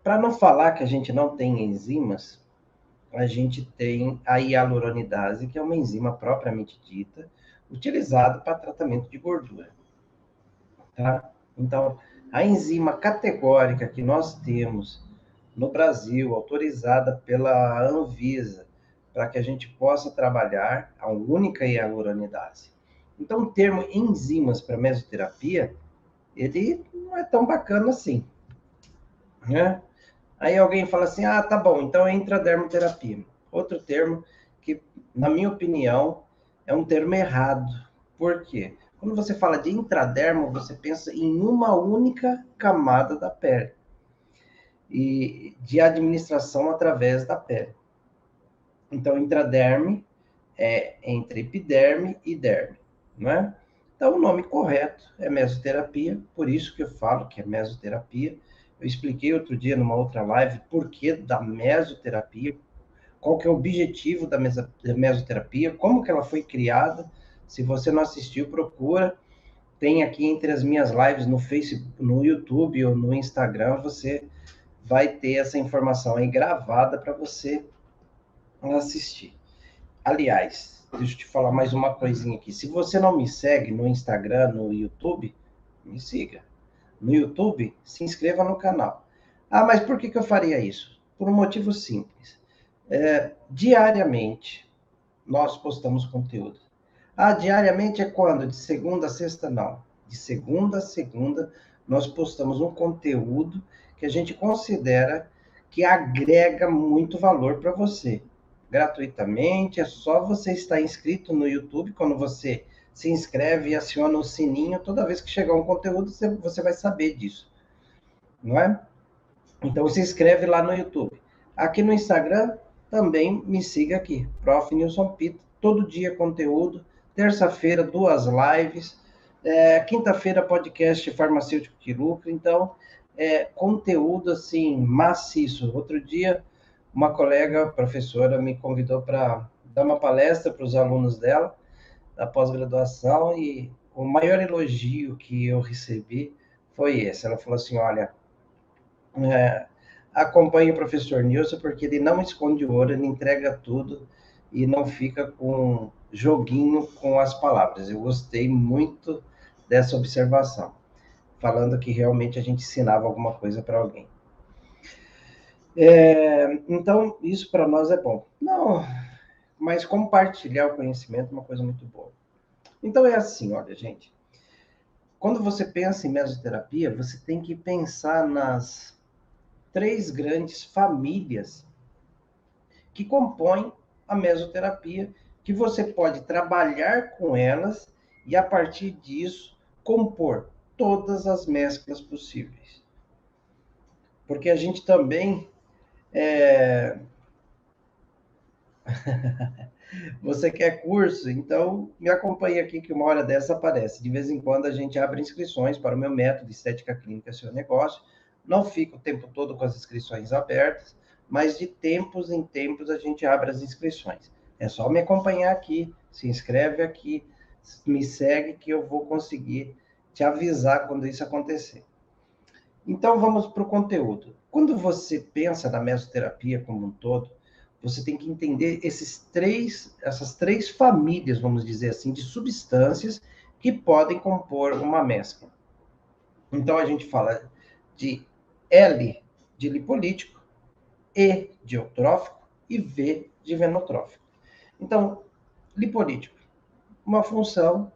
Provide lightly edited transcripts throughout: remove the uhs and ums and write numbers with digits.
Para não falar que a gente não tem enzimas, a gente tem a hialuronidase, que é uma enzima propriamente dita, utilizada para tratamento de gordura. Tá? Então, a enzima categórica que nós temos no Brasil, autorizada pela Anvisa, para que a gente possa trabalhar a única hialuronidase. Então, o termo enzimas para mesoterapia, ele não é tão bacana assim, né? Aí alguém fala assim, ah, tá bom, então é intradermoterapia. Outro termo que, na minha opinião, é um termo errado. Por quê? Quando você fala de intradermo, você pensa em uma única camada da pele e de administração através da pele. Então, intraderme é entre epiderme e derme, não é? Então, o nome correto é mesoterapia, por isso que eu falo que é mesoterapia. Eu expliquei outro dia numa outra live por que da mesoterapia, qual que é o objetivo da mesoterapia, como que ela foi criada. Se você não assistiu, procura. Tem aqui entre as minhas lives no Facebook, no YouTube ou no Instagram, você vai ter essa informação aí gravada para você assistir. Aliás, deixa eu te falar mais uma coisinha aqui. Se você não me segue no Instagram, no YouTube, me siga. No YouTube, se inscreva no canal. Ah, mas por que eu faria isso? Por um motivo simples. Diariamente, nós postamos conteúdo. Ah, diariamente é quando? De segunda a sexta? Não. De segunda a segunda, nós postamos um conteúdo que a gente considera que agrega muito valor para você. Gratuitamente, é só você estar inscrito no YouTube. Quando você se inscreve e aciona o sininho, toda vez que chegar um conteúdo, você vai saber disso, não é? Então, se inscreve lá no YouTube. Aqui no Instagram, também me siga aqui, Prof. Nilson Pita, todo dia conteúdo, terça-feira, 2 lives, quinta-feira, podcast Farmacêutico que Lucra. Então, conteúdo assim, maciço. Outro dia, uma colega professora me convidou para dar uma palestra para os alunos dela, da pós-graduação, e o maior elogio que eu recebi foi esse. Ela falou assim, olha, é, acompanhe o professor Nilson, porque ele não esconde ouro, ele entrega tudo e não fica com joguinho com as palavras. Eu gostei muito dessa observação, falando que realmente a gente ensinava alguma coisa para alguém. Então, isso para nós é bom. Não, mas compartilhar o conhecimento é uma coisa muito boa. Então é assim, olha, gente. Quando você pensa em mesoterapia, você tem que pensar nas 3 grandes famílias que compõem a mesoterapia, que você pode trabalhar com elas e, a partir disso, compor todas as mesclas possíveis. Porque a gente também. Você quer curso? Então, me acompanhe aqui que uma hora dessa aparece. De vez em quando a gente abre inscrições para o meu método Estética Clínica Seu Negócio. Não fica o tempo todo com as inscrições abertas, mas de tempos em tempos a gente abre as inscrições. É só me acompanhar aqui, se inscreve aqui, me segue que eu vou conseguir te avisar quando isso acontecer. Então vamos para o conteúdo. Quando você pensa na mesoterapia como um todo, você tem que entender essas três famílias, vamos dizer assim, de substâncias que podem compor uma mescla. Então a gente fala de L de lipolítico, E de eutrófico e V de venotrófico. Então, lipolítico, uma função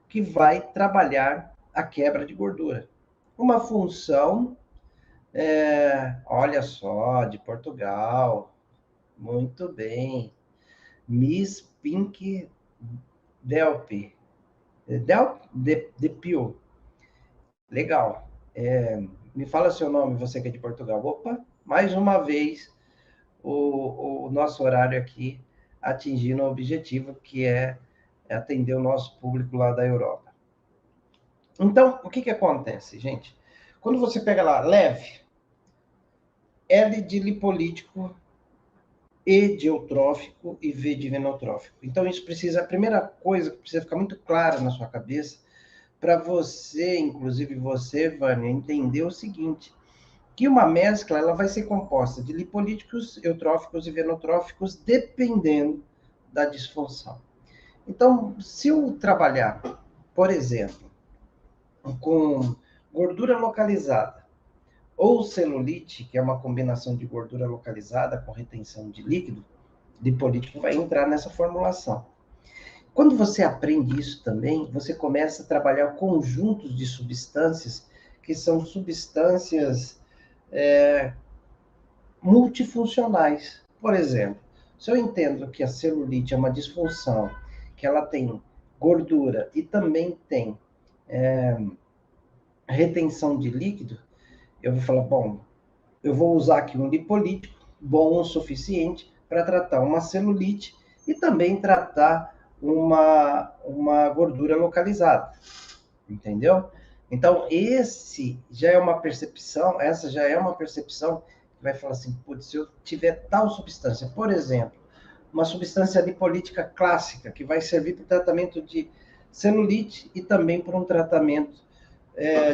que vai trabalhar a quebra de gordura. Uma função, olha só, de Portugal, muito bem, Miss Pink Delp, de Pio, legal. Me fala seu nome, você que é de Portugal. Opa, mais uma vez o nosso horário aqui atingindo o objetivo que é atender o nosso público lá da Europa. Então, o que que acontece, gente? Quando você pega lá, leve, L de lipolítico, E de eutrófico e V de venotrófico. Então, isso precisa, a primeira coisa que precisa ficar muito clara na sua cabeça, para você, inclusive você, Vânia, entender o seguinte: que uma mescla ela vai ser composta de lipolíticos, eutróficos e venotróficos, dependendo da disfunção. Então, se eu trabalhar, por exemplo, com gordura localizada ou celulite, que é uma combinação de gordura localizada com retenção de líquido, lipolítico vai entrar nessa formulação. Quando você aprende isso também, você começa a trabalhar conjuntos de substâncias que são substâncias multifuncionais. Por exemplo, se eu entendo que a celulite é uma disfunção, que ela tem gordura e também tem retenção de líquido, eu vou falar, bom, eu vou usar aqui um lipolítico bom o suficiente para tratar uma celulite e também tratar uma gordura localizada, entendeu? Então, esse já é uma percepção, essa já é uma percepção que vai falar assim, putz, se eu tiver tal substância, por exemplo, uma substância lipolítica clássica, que vai servir para o tratamento de celulite e também para um tratamento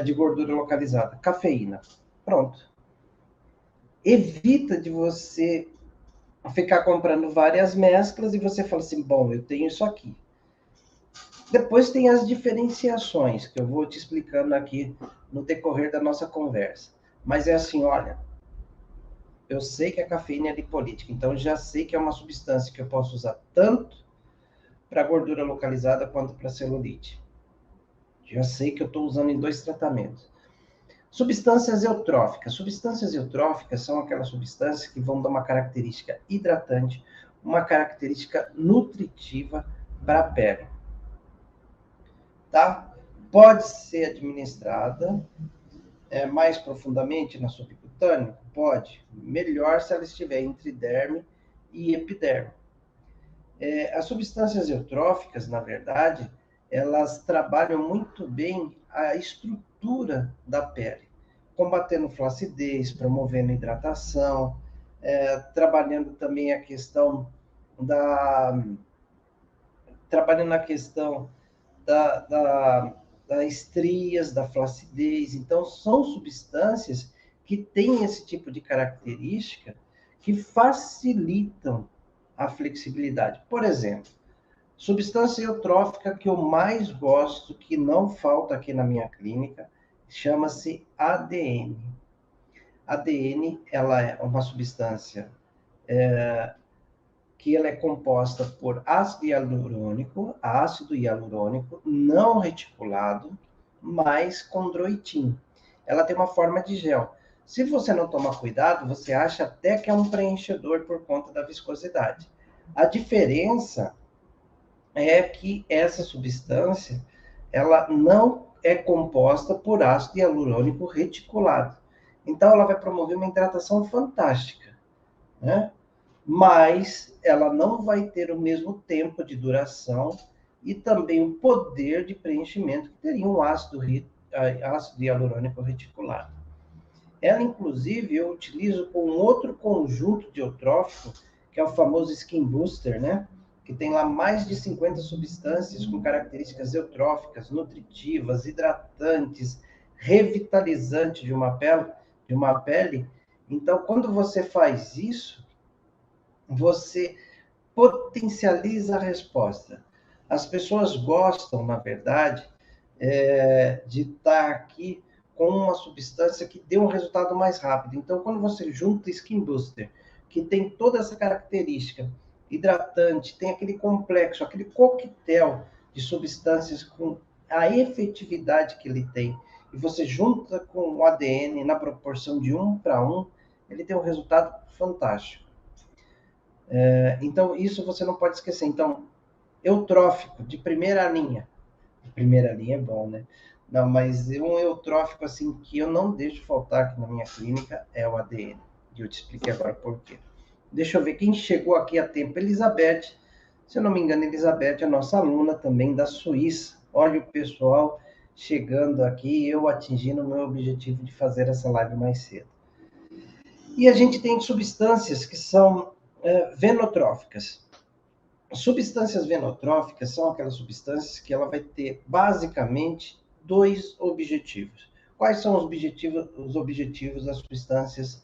de gordura localizada, cafeína. Pronto. Evita de você ficar comprando várias mesclas e você fala assim, bom, eu tenho isso aqui. Depois tem as diferenciações, que eu vou te explicando aqui no decorrer da nossa conversa. Mas é assim, olha, eu sei que a cafeína é lipolítica, então já sei que é uma substância que eu posso usar tanto para gordura localizada quanto para celulite. Já sei que eu estou usando em 2 tratamentos. Substâncias eutróficas. Substâncias eutróficas são aquelas substâncias que vão dar uma característica hidratante, uma característica nutritiva para a pele. Tá? Pode ser administrada mais profundamente na subcutânea? Pode. Melhor se ela estiver entre derme e epiderme. As substâncias eutróficas, na verdade, elas trabalham muito bem a estrutura da pele, combatendo flacidez, promovendo hidratação, trabalhando também a questão da... trabalhando a questão da estrias, da flacidez. Então, são substâncias que têm esse tipo de característica que facilitam a flexibilidade. Por exemplo, substância eutrófica que eu mais gosto, que não falta aqui na minha clínica, chama-se ADN. ADN, ela é uma substância que ela é composta por ácido hialurônico não reticulado, mais condroitin. Ela tem uma forma de gel. Se você não tomar cuidado, você acha até que é um preenchedor por conta da viscosidade. A diferença é que essa substância, ela não é composta por ácido hialurônico reticulado. Então, ela vai promover uma hidratação fantástica, né? Mas ela não vai ter o mesmo tempo de duração e também o poder de preenchimento que teria um ácido hialurônico reticulado. Ela, inclusive, eu utilizo com outro conjunto de eutrófico, que é o famoso Skin Booster, né? Que tem lá mais de 50 substâncias com características eutróficas, nutritivas, hidratantes, revitalizantes de uma pele. Então, quando você faz isso, você potencializa a resposta. As pessoas gostam, na verdade, de estar aqui com uma substância que dê um resultado mais rápido. Então, quando você junta Skin Booster, que tem toda essa característica hidratante, tem aquele complexo, aquele coquetel de substâncias com a efetividade que ele tem, e você junta com o ADN na proporção de 1 para 1, ele tem um resultado fantástico. Então, isso você não pode esquecer. Então, eutrófico, de primeira linha. De primeira linha é bom, né? Não, mas um eutrófico, assim, que eu não deixo faltar aqui na minha clínica é o ADN. E eu te expliquei agora por quê. Deixa eu ver quem chegou aqui a tempo. Elizabeth. Se eu não me engano, Elizabeth é nossa aluna também da Suíça. Olha o pessoal chegando aqui, eu atingindo o meu objetivo de fazer essa live mais cedo. E a gente tem substâncias que são venotróficas. Substâncias venotróficas são aquelas substâncias que ela vai ter basicamente 2 objetivos. quais são os objetivos das substâncias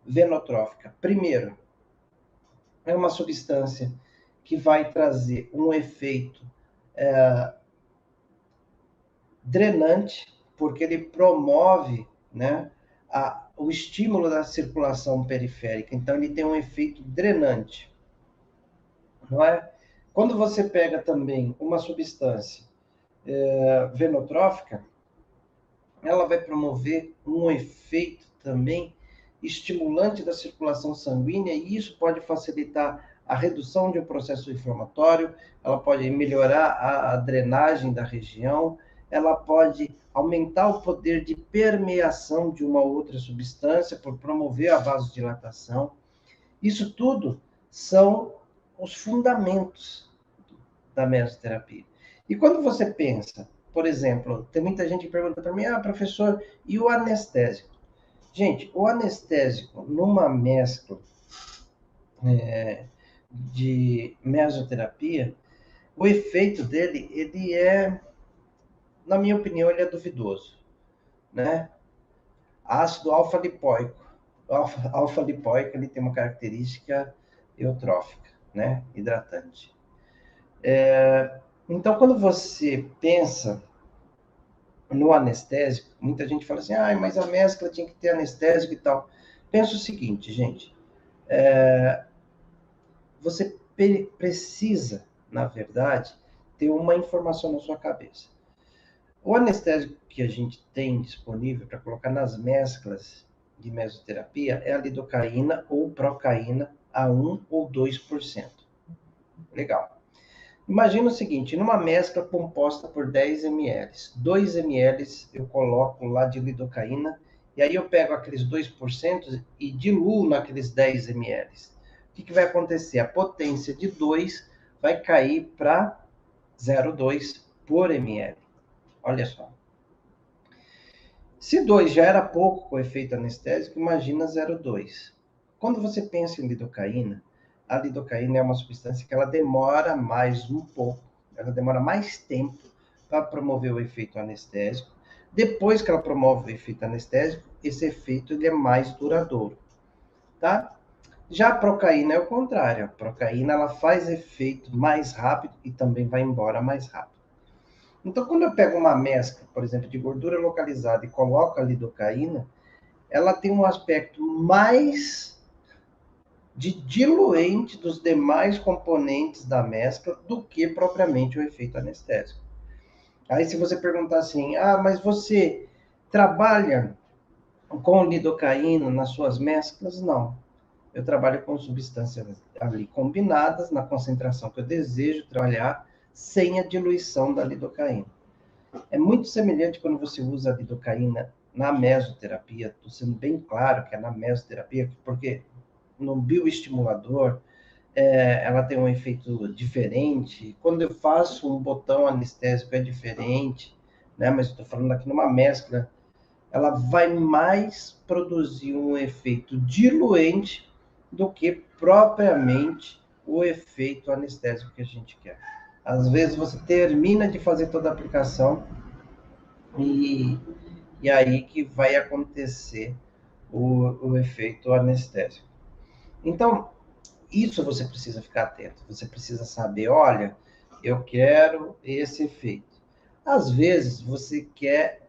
venotróficas? Primeiro, é uma substância que vai trazer um efeito drenante, porque ele promove, né, o estímulo da circulação periférica. Então, ele tem um efeito drenante, não é? Quando você pega também uma substância venotrófica, ela vai promover um efeito também estimulante da circulação sanguínea, e isso pode facilitar a redução de um processo inflamatório, ela pode melhorar a drenagem da região, ela pode aumentar o poder de permeação de uma outra substância por promover a vasodilatação. Isso tudo são os fundamentos da mesoterapia. E quando você pensa, por exemplo, tem muita gente que pergunta para mim, professor, e o anestésico? Gente, o anestésico, numa mescla de mesoterapia, o efeito dele, ele é, na minha opinião, ele é duvidoso, né? Ácido alfa-lipoico. Alfa-lipoico, ele tem uma característica eutrófica, né? Hidratante. Então, quando você pensa no anestésico, muita gente fala assim, mas a mescla tinha que ter anestésico e tal. Pensa o seguinte, gente, você precisa, na verdade, ter uma informação na sua cabeça. O anestésico que a gente tem disponível para colocar nas mesclas de mesoterapia é a lidocaína ou procaína a 1 ou 2%. Legal. Imagina o seguinte, numa mescla composta por 10 ml, 2 ml eu coloco lá de lidocaína, e aí eu pego aqueles 2% e diluo naqueles 10 ml. O que vai acontecer? A potência de 2 vai cair para 0,2 por ml. Olha só. Se 2 já era pouco com efeito anestésico, imagina 0,2. Quando você pensa em lidocaína, a lidocaína é uma substância que ela demora mais um pouco, ela demora mais tempo para promover o efeito anestésico. Depois que ela promove o efeito anestésico, esse efeito ele é mais duradouro, tá? Já a procaína é o contrário. A procaína ela faz efeito mais rápido e também vai embora mais rápido. Então, quando eu pego uma mescla, por exemplo, de gordura localizada e coloco a lidocaína, ela tem um aspecto mais de diluente dos demais componentes da mescla do que propriamente o efeito anestésico. Aí se você perguntar assim, mas você trabalha com lidocaína nas suas mesclas? Não. Eu trabalho com substâncias ali combinadas na concentração que eu desejo trabalhar sem a diluição da lidocaína. É muito semelhante quando você usa a lidocaína na mesoterapia, estou sendo bem claro que é na mesoterapia, porque no bioestimulador, ela tem um efeito diferente. Quando eu faço um botão anestésico é diferente, né? Mas estou falando aqui numa mescla, ela vai mais produzir um efeito diluente do que propriamente o efeito anestésico que a gente quer. Às vezes você termina de fazer toda a aplicação e aí que vai acontecer o efeito anestésico. Então, isso você precisa ficar atento. Você precisa saber, olha, eu quero esse efeito. Às vezes, você quer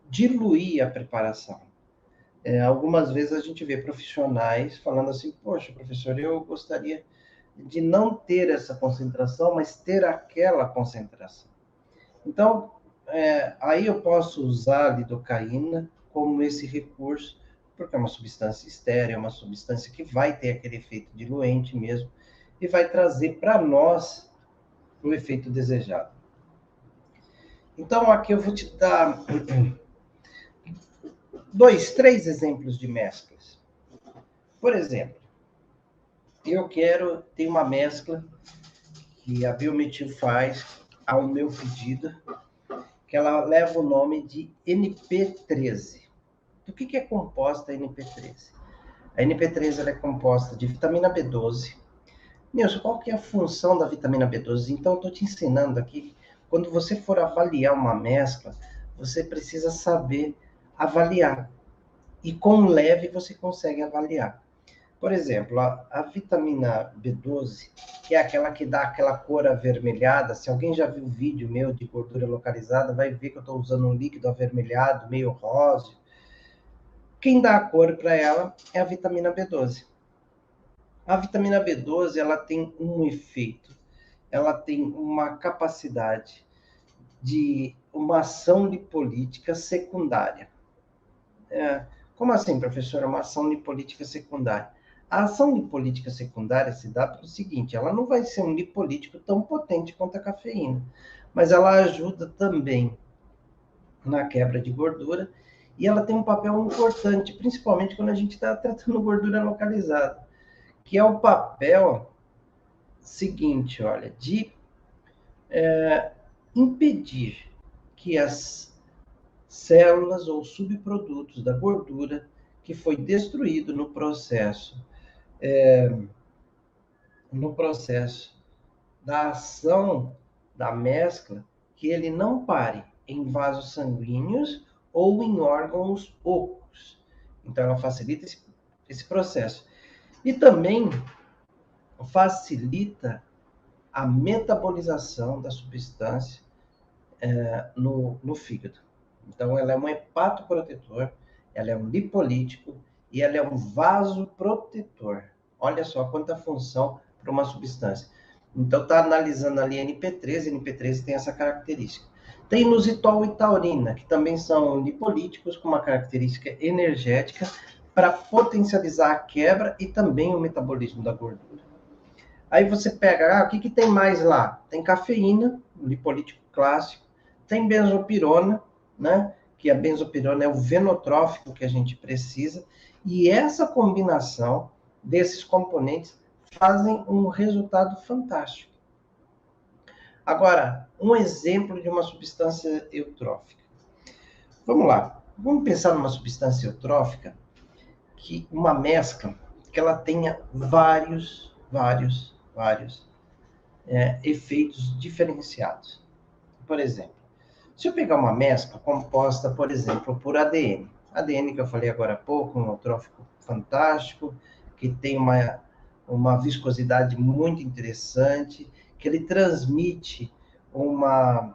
diluir a preparação. Algumas vezes a gente vê profissionais falando assim, poxa, professor, eu gostaria de não ter essa concentração, mas ter aquela concentração. Então, aí eu posso usar a lidocaína como esse recurso, porque é uma substância estéril, é uma substância que vai ter aquele efeito diluente mesmo, e vai trazer para nós o efeito desejado. Então, aqui eu vou te dar 3 exemplos de mesclas. Por exemplo, eu quero ter uma mescla que a Biometil faz ao meu pedido, que ela leva o nome de NP13. Do que é composta a NP13? A NP13 ela é composta de vitamina B12. Nilson, qual que é a função da vitamina B12? Então, eu estou te ensinando aqui, quando você for avaliar uma mescla, você precisa saber avaliar. E com leve você consegue avaliar. Por exemplo, a vitamina B12, que é aquela que dá aquela cor avermelhada, se alguém já viu vídeo meu de gordura localizada, vai ver que eu estou usando um líquido avermelhado, meio rosa. Quem dá a cor para ela é a vitamina B12. A vitamina B12, ela tem um efeito, ela tem uma capacidade de uma ação lipolítica secundária. Como assim, professora, uma ação lipolítica secundária? A ação lipolítica secundária se dá pelo seguinte, ela não vai ser um lipolítico tão potente quanto a cafeína, mas ela ajuda também na quebra de gordura e ela tem um papel importante, principalmente quando a gente está tratando gordura localizada, que é o papel seguinte, olha, de impedir que as células ou subprodutos da gordura que foi destruído no processo da ação da mescla, que ele não pare em vasos sanguíneos ou em órgãos ocos. Então, ela facilita esse processo. E também facilita a metabolização da substância no fígado. Então, ela é um hepatoprotetor, ela é um lipolítico e ela é um vasoprotetor. Olha só quanta função para uma substância. Então, está analisando ali NP13, NP13 tem essa característica. Tem inositol e taurina, que também são lipolíticos com uma característica energética para potencializar a quebra e também o metabolismo da gordura. Aí você pega, o que tem mais lá? Tem cafeína, lipolítico clássico, tem benzopirona, né? Que a benzopirona é o venotrófico que a gente precisa, e essa combinação desses componentes fazem um resultado fantástico. Agora, um exemplo de uma substância eutrófica. Vamos lá, vamos pensar numa substância eutrófica, que uma mescla, que ela tenha vários efeitos diferenciados. Por exemplo, se eu pegar uma mescla composta, por exemplo, por ADN, ADN que eu falei agora há pouco, um eutrófico fantástico, que tem uma viscosidade muito interessante, que ele transmite uma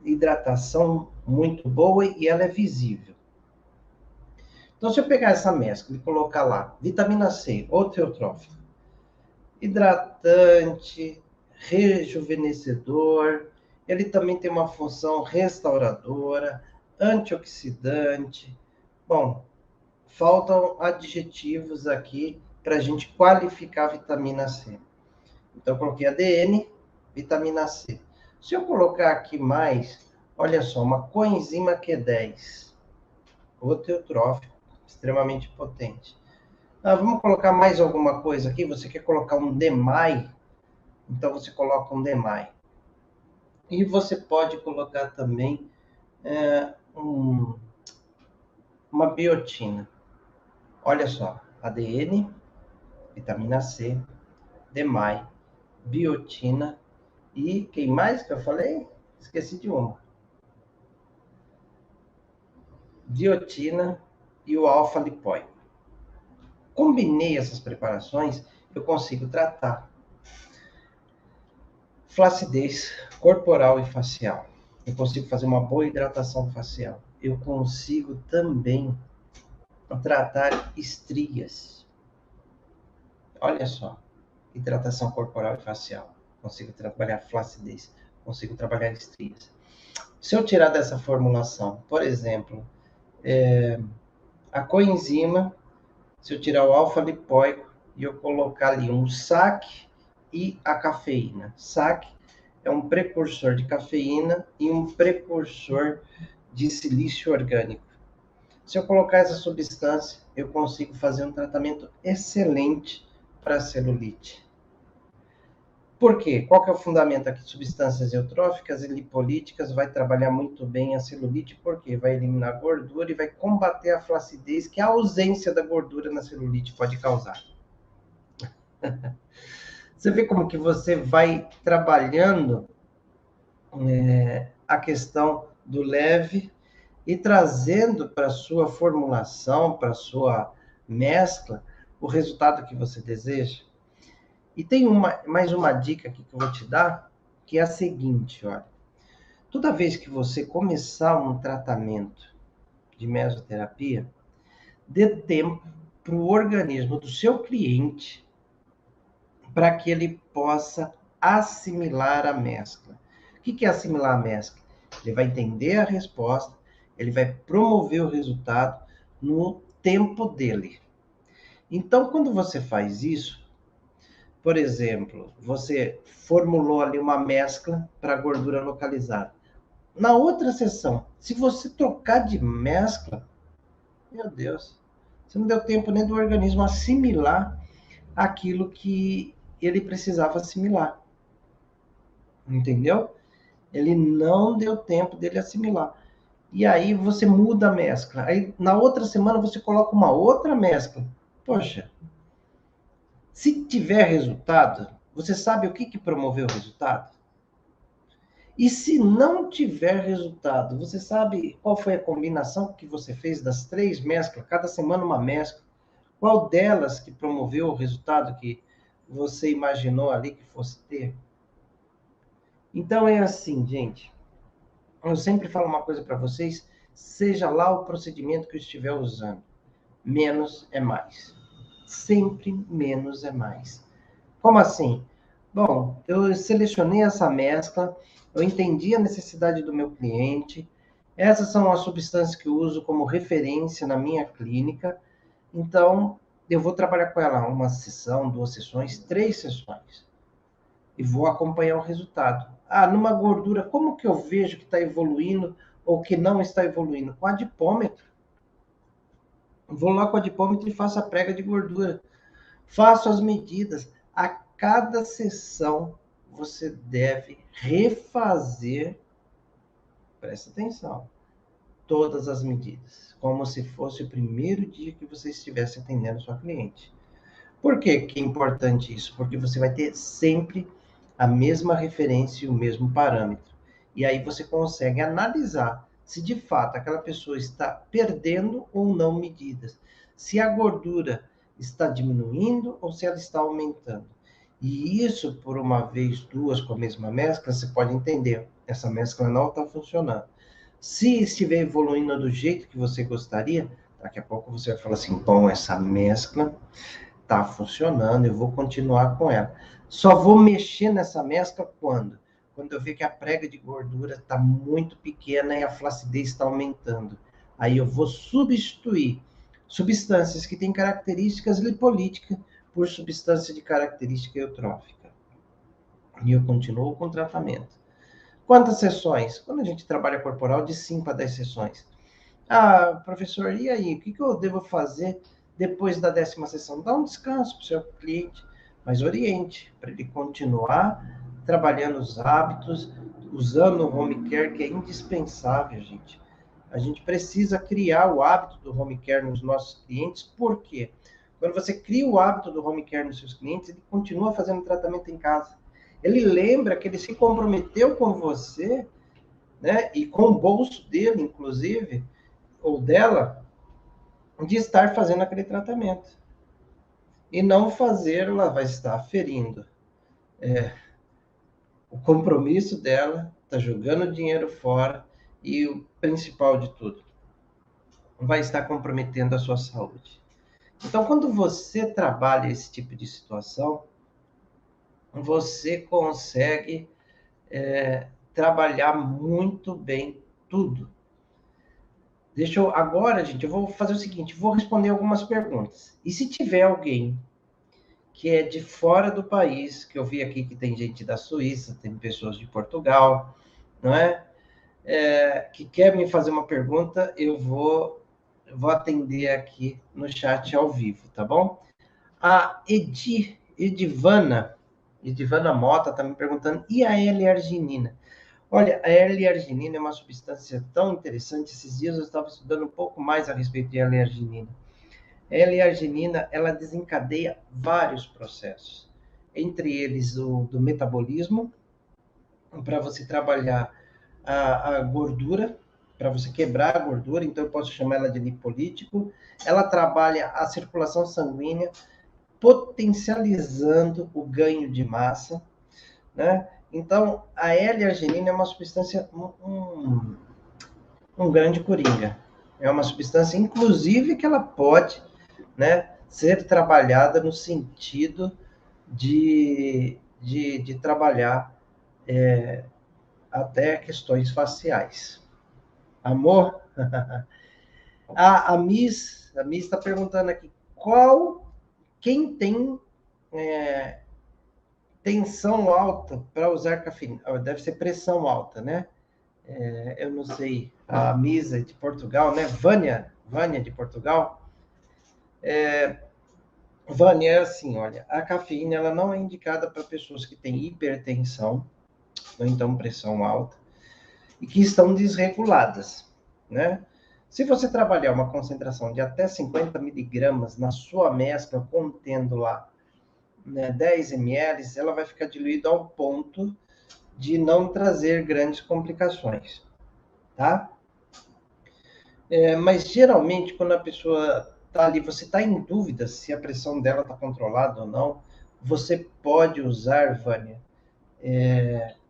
hidratação muito boa e ela é visível. Então, se eu pegar essa mescla e colocar lá vitamina C, outro eutrófico, hidratante, rejuvenescedor, ele também tem uma função restauradora, antioxidante. Bom, faltam adjetivos aqui para a gente qualificar a vitamina C. Então, eu coloquei ADN, vitamina C. Se eu colocar aqui mais, olha só, uma coenzima Q10, outro eutrófico, extremamente potente. Vamos colocar mais alguma coisa aqui? Você quer colocar um DMAI? Então, você coloca um DMAI. E você pode colocar também uma biotina. Olha só, ADN, vitamina C, DMAI, biotina e quem mais que eu falei? Esqueci de uma. Biotina e o alfa-lipóico. Combinei essas preparações, eu consigo tratar flacidez corporal e facial. Eu consigo fazer uma boa hidratação facial. Eu consigo também tratar estrias. Olha só, hidratação corporal e facial. Consigo trabalhar flacidez, consigo trabalhar estrias. Se eu tirar dessa formulação, por exemplo, a coenzima, se eu tirar o alfa-lipóico e eu colocar ali um SAC e a cafeína. SAC é um precursor de cafeína e um precursor de silício orgânico. Se eu colocar essa substância, eu consigo fazer um tratamento excelente para a celulite. Por quê? Qual que é o fundamento aqui? Substâncias eutróficas e lipolíticas vai trabalhar muito bem a celulite, porque vai eliminar gordura e vai combater a flacidez que a ausência da gordura na celulite pode causar. Você vê como que você vai trabalhando a questão do leve e trazendo para a sua formulação, para a sua mescla, o resultado que você deseja. E tem mais uma dica aqui que eu vou te dar, que é a seguinte, olha. Toda vez que você começar um tratamento de mesoterapia, dê tempo para o organismo do seu cliente para que ele possa assimilar a mescla. O que é assimilar a mescla? Ele vai entender a resposta, ele vai promover o resultado no tempo dele. Então, quando você faz isso, por exemplo, você formulou ali uma mescla para gordura localizada. Na outra sessão, se você trocar de mescla, meu Deus, você não deu tempo nem do organismo assimilar aquilo que ele precisava assimilar. Entendeu? Ele não deu tempo dele assimilar. E aí você muda a mescla. Aí na outra semana você coloca uma outra mescla. Poxa, se tiver resultado, você sabe o que promoveu o resultado? E se não tiver resultado, você sabe qual foi a combinação que você fez das 3 mesclas, cada semana uma mescla? Qual delas que promoveu o resultado que você imaginou ali que fosse ter? Então é assim, gente. Eu sempre falo uma coisa para vocês, seja lá o procedimento que eu estiver usando, menos é mais. Sempre menos é mais. Como assim? Bom, eu selecionei essa mescla, eu entendi a necessidade do meu cliente, essas são as substâncias que eu uso como referência na minha clínica, então eu vou trabalhar com ela uma sessão, 2 sessões, 3 sessões e vou acompanhar o resultado. Ah, numa gordura, como que eu vejo que está evoluindo ou que não está evoluindo? Com adipômetro. Vou lá com o adipômetro e faço a prega de gordura. Faço as medidas. A cada sessão, você deve refazer, presta atenção, todas as medidas, como se fosse o primeiro dia que você estivesse atendendo sua cliente. Por que é importante isso? Porque você vai ter sempre a mesma referência e o mesmo parâmetro. E aí você consegue analisar se de fato aquela pessoa está perdendo ou não medidas. Se a gordura está diminuindo ou se ela está aumentando. E isso, por uma vez, duas com a mesma mescla, você pode entender. Essa mescla não está funcionando. Se estiver evoluindo do jeito que você gostaria, daqui a pouco você vai falar assim, bom, essa mescla tá funcionando, eu vou continuar com ela. Só vou mexer nessa mescla quando? Quando eu ver que a prega de gordura está muito pequena e a flacidez está aumentando. Aí eu vou substituir substâncias que têm características lipolíticas por substância de característica eutrófica. E eu continuo com o tratamento. Quantas sessões? Quando a gente trabalha corporal, de 5 a 10 sessões. Ah, professor, e aí? O que eu devo fazer depois da 10ª sessão? Dá um descanso para o seu cliente, mas oriente para ele continuar trabalhando os hábitos, usando o home care, que é indispensável, gente. A gente precisa criar o hábito do home care nos nossos clientes, por quê? Quando você cria o hábito do home care nos seus clientes, ele continua fazendo tratamento em casa. Ele lembra que ele se comprometeu com você, né, e com o bolso dele, inclusive, ou dela, de estar fazendo aquele tratamento. E não fazer, ela vai estar ferindo o compromisso dela, está jogando dinheiro fora e o principal de tudo, vai estar comprometendo a sua saúde. Então, quando você trabalha esse tipo de situação, você consegue trabalhar muito bem tudo. Agora, gente, eu vou fazer o seguinte, vou responder algumas perguntas. E se tiver alguém que é de fora do país, que eu vi aqui que tem gente da Suíça, tem pessoas de Portugal, não é? Que quer me fazer uma pergunta, eu vou atender aqui no chat ao vivo, tá bom? A Edivana Mota está me perguntando, e a L-arginina? Olha, a L-arginina é uma substância tão interessante, esses dias eu estava estudando um pouco mais a respeito de L-arginina. A L-arginina, ela desencadeia vários processos, entre eles o do metabolismo, para você trabalhar a gordura, para você quebrar a gordura, então eu posso chamar ela de lipolítico. Ela trabalha a circulação sanguínea, potencializando o ganho de massa, né? Então, a L-arginina é uma substância, um grande coringa. É uma substância, inclusive, que ela pode, né, ser trabalhada no sentido de trabalhar até questões faciais. Amor? A Miss está perguntando aqui, quem tem tensão alta para usar cafeína? Deve ser pressão alta, né? Eu não sei, a Misa de Portugal, né? Vânia de Portugal. Vânia, é assim, olha, a cafeína ela não é indicada para pessoas que têm hipertensão, ou então pressão alta, e que estão desreguladas, né? Se você trabalhar uma concentração de até 50 miligramas na sua mescla, contendo lá, né, 10 ml, ela vai ficar diluída ao ponto de não trazer grandes complicações, tá? Mas geralmente, quando a pessoa está ali, você está em dúvida se a pressão dela está controlada ou não, você pode usar, Vânia,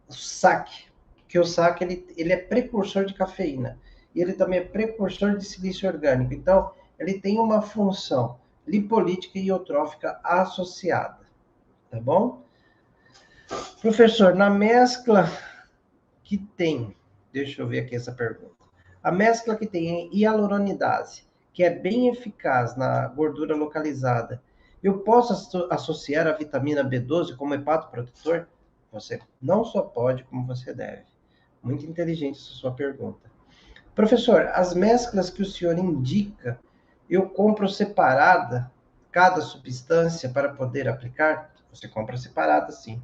o saque, que o saque ele é precursor de cafeína e ele também é precursor de silício orgânico. Então, ele tem uma função lipolítica e eutrófica associada, tá bom? Professor, na mescla que tem, deixa eu ver aqui essa pergunta. A mescla que tem hialuronidase, que é bem eficaz na gordura localizada, eu posso associar a vitamina B12 como hepatoprotetor? Você não só pode, como você deve. Muito inteligente essa sua pergunta. Professor, as mesclas que o senhor indica, eu compro separada cada substância para poder aplicar? Você compra separada, sim.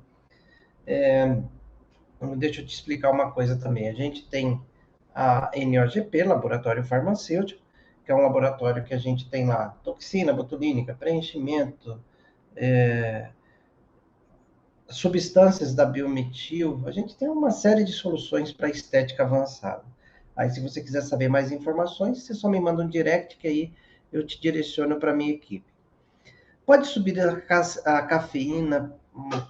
Deixa eu te explicar uma coisa também. A gente tem a NOGP, Laboratório Farmacêutico, que é um laboratório que a gente tem lá toxina botulínica, preenchimento, substâncias da biometil. A gente tem uma série de soluções para estética avançada. Aí, se você quiser saber mais informações, você só me manda um direct que aí eu te direciono para a minha equipe. Pode subir a cafeína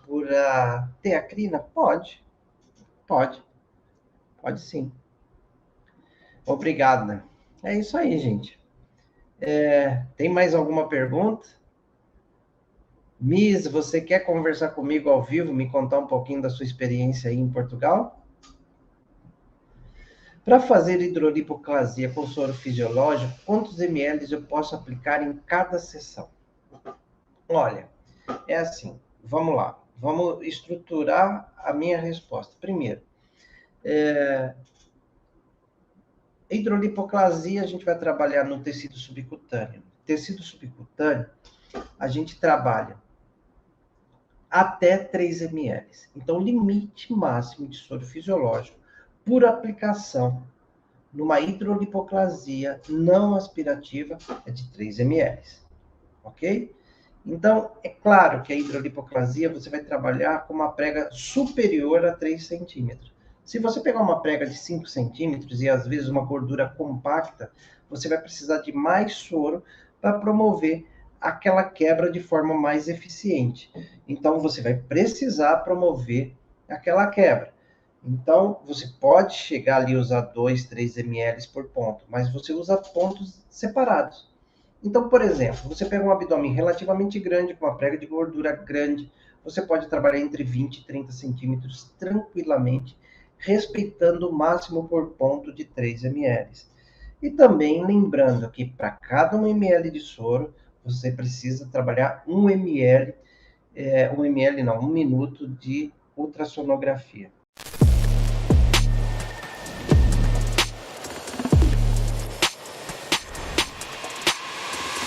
por a teacrina? Pode. Pode sim. Obrigado, né? É isso aí, gente. Tem mais alguma pergunta? Miss, você quer conversar comigo ao vivo, me contar um pouquinho da sua experiência aí em Portugal? Para fazer hidrolipoclasia com soro fisiológico, quantos ml eu posso aplicar em cada sessão? Olha, é assim, vamos lá. Vamos estruturar a minha resposta. Primeiro, hidrolipoclasia, a gente vai trabalhar no tecido subcutâneo. Tecido subcutâneo, a gente trabalha até 3 ml. Então, o limite máximo de soro fisiológico por aplicação numa hidrolipoclasia não aspirativa é de 3 ml. Ok? Então, é claro que a hidrolipoclasia você vai trabalhar com uma prega superior a 3 centímetros. Se você pegar uma prega de 5 centímetros e às vezes uma gordura compacta, você vai precisar de mais soro para promover aquela quebra de forma mais eficiente. Então, você vai precisar promover aquela quebra. Então, você pode chegar ali a usar 2, 3 ml por ponto, mas você usa pontos separados. Então, por exemplo, você pega um abdômen relativamente grande, com uma prega de gordura grande, você pode trabalhar entre 20 e 30 centímetros tranquilamente, respeitando o máximo por ponto de 3 ml. E também lembrando que para cada 1 ml de soro, você precisa trabalhar 1 ml, 1 ml não, 1 minuto de ultrassonografia.